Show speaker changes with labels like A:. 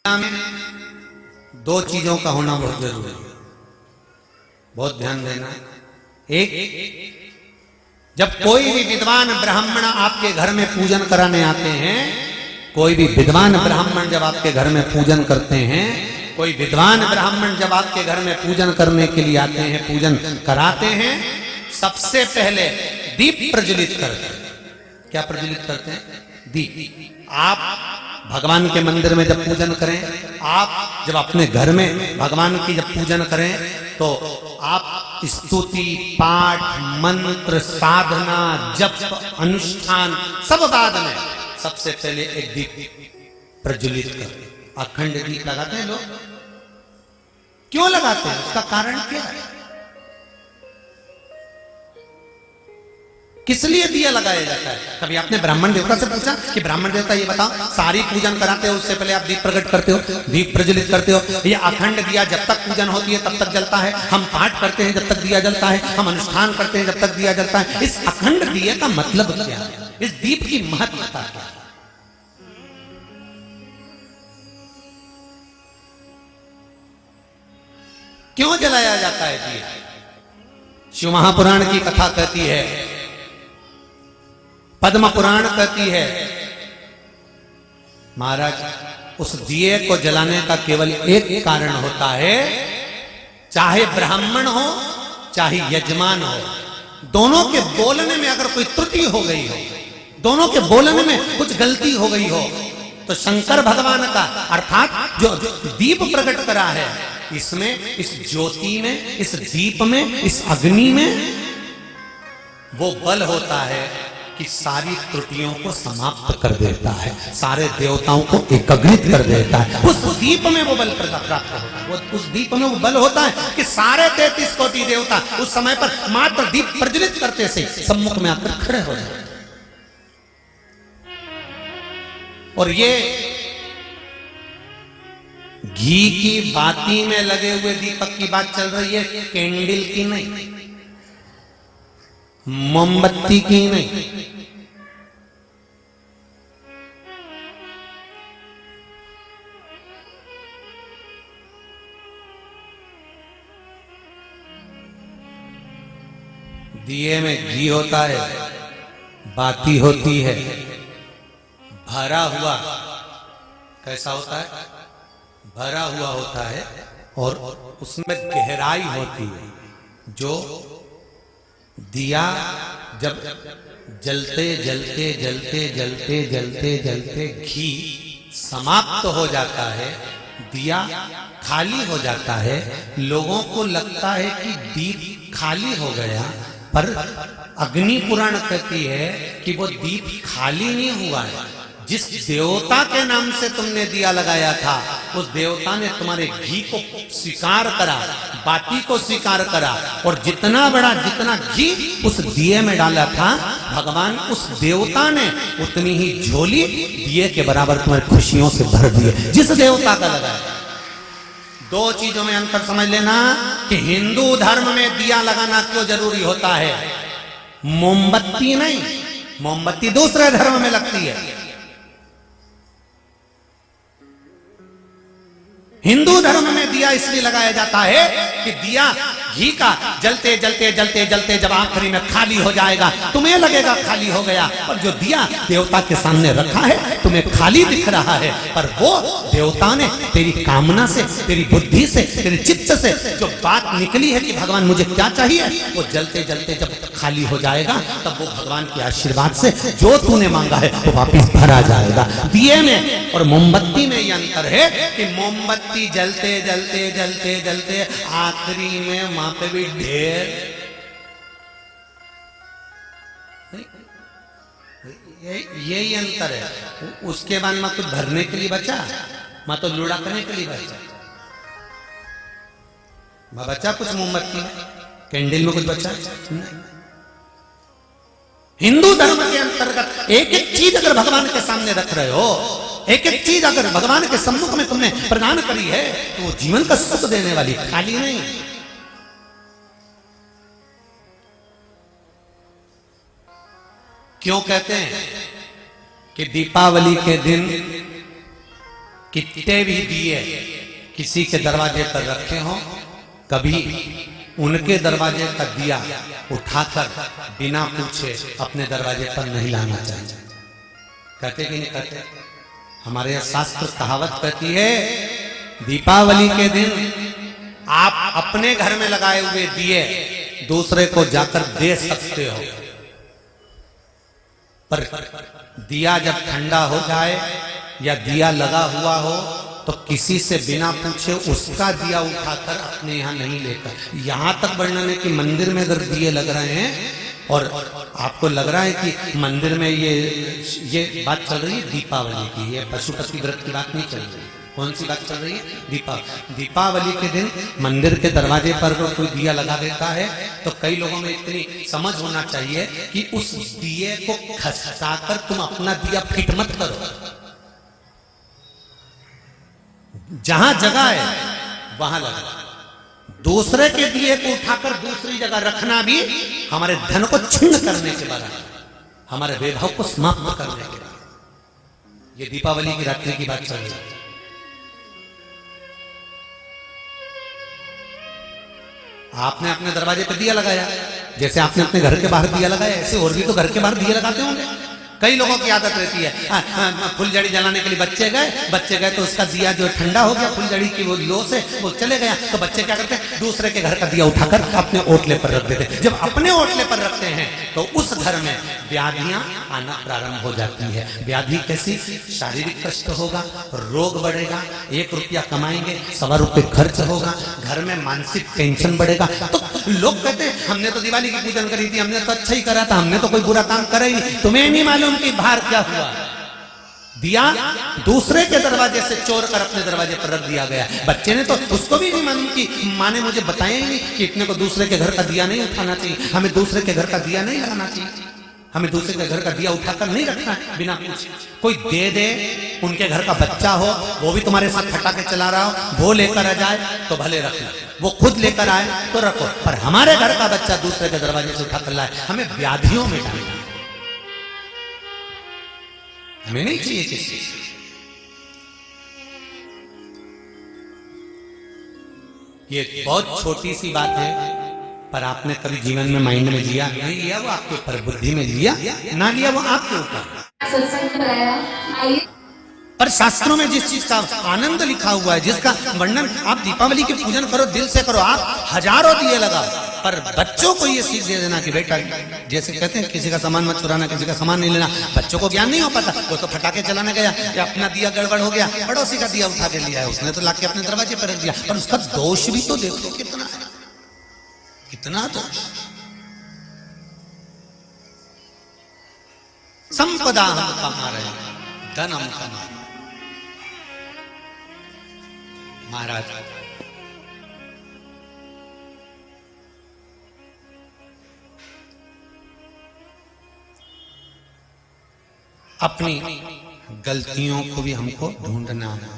A: गीता में दो चीजों का होना बहुत जरूरी है, बहुत ध्यान देना। एक, जब कोई भी विद्वान ब्राह्मण आपके घर में पूजन कराने आते हैं, कोई भी विद्वान ब्राह्मण जब आपके घर में पूजन करते हैं, कोई विद्वान ब्राह्मण जब आपके घर में पूजन करने के लिए आते हैं, पूजन कराते हैं, सबसे पहले दीप प्रज्वलित करते हैं। क्या प्रज्वलित करते हैं? दीप। आप भगवान के मंदिर में जब पूजन करें, आप जब अपने घर में भगवान की जब पूजन करें, तो आप स्तुति, पाठ, मंत्र, साधना, जप, अनुष्ठान सब बाद में सबसे पहले एक दीप प्रज्वलित करें। अखंड दीप लगाते हैं लोग। क्यों लगाते हैं? उसका कारण क्या है? किस लिए दिया लगाया जाता है? कभी आपने ब्राह्मण देवता से पूछा कि ब्राह्मण देवता ये बताओ, सारी पूजन कराते हो उससे पहले आप दीप प्रकट करते हो, दीप प्रज्वलित करते हो, ये अखंड दिया जब तक पूजन होती है तब तक जलता है, हम पाठ करते हैं जब तक दिया जलता है, हम अनुष्ठान करते हैं जब तक दिया जलता है। इस अखंड दिए का मतलब क्या है? इस दीप की महत्वता क्या है? क्यों जलाया जाता है दिया? शिव महापुराण की कथा कहती है, पद्म पुराण कहती है, महाराज उस दिए को जलाने का केवल एक कारण होता है, चाहे ब्राह्मण हो चाहे यजमान हो, दोनों के बोलने में अगर कोई त्रुटि हो गई हो, दोनों के बोलने में कुछ गलती हो गई हो, तो शंकर भगवान का अर्थात जो दीप प्रकट करा है, इसमें, इस ज्योति में, इस दीप में, इस अग्नि में वो बल होता है कि सारी त्रुटियों को समाप्त कर देता है, सारे देवताओं को एकत्रित कर देता है। उस दीप में वो बल प्राप्त होता है, उस दीप में वो बल होता है कि सारे 33 कोटि देवता उस समय पर मात्र दीप प्रज्वलित करते से सम्मुख में आकर खड़े हो जाते। और ये घी की बाती में लगे हुए दीपक की बात चल रही है, कैंडल की नहीं, मोमबत्ती की नहीं। दिए में घी होता है, बाती होती है, भरा हुआ, कैसा होता है? भरा हुआ होता है, और उसमें गहराई होती है। जो दिया जब जलते जलते जलते जलते जलते जलते घी समाप्त हो जाता है, दिया खाली हो जाता है, लोगों को लगता है कि दीप खाली हो गया, पर अग्नि पुराण कहती है कि वो दीप खाली नहीं हुआ है। जिस देवता के नाम से तुमने दिया लगाया था, उस देवता ने तुम्हारे घी को स्वीकार करा, बाती को स्वीकार करा, और जितना घी उस दिए में डाला था, भगवान उस देवता ने उतनी ही झोली दिए के बराबर तुम्हारी खुशियों से भर दिए, जिस देवता का लगाया। दो चीजों में अंतर समझ लेना कि हिंदू धर्म में दिया लगाना क्यों जरूरी होता है, मोमबत्ती नहीं। मोमबत्ती दूसरे धर्म में लगती है। हिंदू धर्म में दिया इसलिए लगाया जाता है कि दिया घी का जलते जलते जलते जलते जब आखिरी में खाली हो जाएगा, तुम्हें लगेगा खाली हो गया, पर जो दिया देवता के सामने रखा है तुम्हें खाली दिख रहा है, पर वो देवता ने तेरी कामना से, तेरी बुद्धि से, तेरे चित्त से जो बात निकली है कि भगवान मुझे क्या चाहिए, वो जलते जलते जब खाली हो जाएगा, तब वो भगवान के आशीर्वाद से जो तूने मांगा है वो वापिस भरा जाएगा। दिए में और मोमबत्ती में ये अंतर है कि मोमबत्ती जलते जलते जलते जलते आखिरी में वहां पे भी ढेर, यही अंतर है। उसके बाद में कुछ भरने के लिए बचा, मैं तो लूड़ा करने के लिए बचा कुछ मोमबत्ती में, कैंडल में कुछ बचा नहीं। हिंदू धर्म के अंतर्गत एक एक चीज अगर भगवान के सामने रख रहे हो, एक एक चीज अगर भगवान के सम्मुख में तुमने प्रदान करी है, तो वो जीवन का सुख देने वाली, खाली नहीं। क्यों कहते हैं कि दीपावली के दिन कितने भी दिए किसी के दरवाजे पर रखे हों, कभी उनके दरवाजे का दिया उठाकर बिना पूछे अपने दरवाजे पर नहीं लाना चाहिए। कहते कि नहीं कहते? हमारे यहाँ शास्त्र कहावत कहती है, दीपावली के दिन आप अपने घर में लगाए हुए दिए दूसरे को जाकर दे सकते हो, पर दिया जब ठंडा हो जाए या दिया लगा हुआ हो तो किसी से बिना पूछे उसका दिया उठाकर अपने यहाँ नहीं लेकर। यहां तक वर्णन है कि मंदिर में अगर दिए लग रहे हैं और आपको लग रहा है कि मंदिर में ये बात चल रही है दीपावली की, ये पशुपति व्रत की बात नहीं चल रही। कौन सी बात चल रही है? दीपावली के दिन मंदिर के दरवाजे पर अगर कोई दिया लगा देता है तो कई लोगों में इतनी समझ होना चाहिए कि उस दिए को खसकाकर तुम अपना दिया फिट मत करो। जहां जगह है वहां लगा। दूसरे के दिए को उठाकर दूसरी जगह रखना भी हमारे धन को छिन्न करने के बराबर, हमारे वैभव को समाप्त करने के बराबर। ये दीपावली की रात्रि की बात चल रही है। आपने अपने दरवाजे पर दिया लगाया, जैसे आपने अपने घर के बाहर दिया लगाया, ऐसे और भी तो घर के बाहर दिए लगाते होंगे। कई लोगों की आदत रहती है, फुलझड़ी जलाने के लिए बच्चे गए तो उसका दिया जो ठंडा हो गया फुलझड़ी की वो लो से वो चले गया, तो बच्चे क्या करते हैं? दूसरे के घर का दिया उठाकर अपने ओटले पर रख देते। जब अपने ओटले पर रखते हैं तो उस घर में व्याधियां आना प्रारंभ हो जाती है। व्याधि कैसी? शारीरिक कष्ट होगा, रोग बढ़ेगा, 1 रुपया कमाएंगे, 1.25 रुपये खर्च होगा, घर में मानसिक टेंशन बढ़ेगा। तो लोग कहते हैं हमने तो दिवाली की पूजन करी थी, हमने तो अच्छा ही करा था, हमने तो कोई बुरा काम करा ही नहीं। तुम्हें नहीं मालूम कि बाहर क्या हुआ? दिया दूसरे के दरवाजे से चोर कर अपने दरवाजे पर रख दिया गया। बच्चे ने तो उसको भी नहीं मालूम कि माँ ने मुझे बताया ही नहीं कि इतने को दूसरे के घर का दिया नहीं उठाना चाहिए, हमें दूसरे के घर का दिया नहीं लगाना चाहिए, हमें दूसरे के घर का दिया उठाकर नहीं रखना है बिना पूछे। कोई दे दे, उनके घर का बच्चा हो, वो भी तुम्हारे साथ फटाके चला रहा हो, वो लेकर आ जाए तो भले रख लो, वो खुद लेकर आए तो रखो, पर हमारे घर का बच्चा दूसरे के दरवाजे से उठाकर लाए, हमें व्याधियों में डालना, हमें नहीं चाहिए किसी। ये बहुत छोटी सी बात है, पर आपने कभी जीवन में माइंड में लिया नहीं लिया? वो आपके ऊपर, बुद्धि में लिया ना लिया वो आपके ऊपर।
B: सत्संग कराया, आइए।
A: पर शास्त्रों में जिस चीज का आनंद लिखा हुआ है, जिसका वर्णन, आप दीपावली की पूजन करो, दिल से करो, आप हजारों दिए लगाओ, पर बच्चों को ये सीख दे देना कि बेटा, जैसे कहते हैं किसी का सामान मत चुराना, किसी का सामान नहीं लेना। बच्चों को ज्ञान नहीं हो पाता, वो तो फटाके चलाने गया या अपना दिया गड़बड़ हो गया, पड़ोसी का दिया उठा के लिया है उसने, तो लाके अपने दरवाजे पर रख दिया। पर उसका दोष भी तो देखो कितना है, कितना दोष। संपदा हम कमा रहे हैं, धन हम कमा रहे। महाराज अपनी गलतियों को भी हमको ढूंढना है।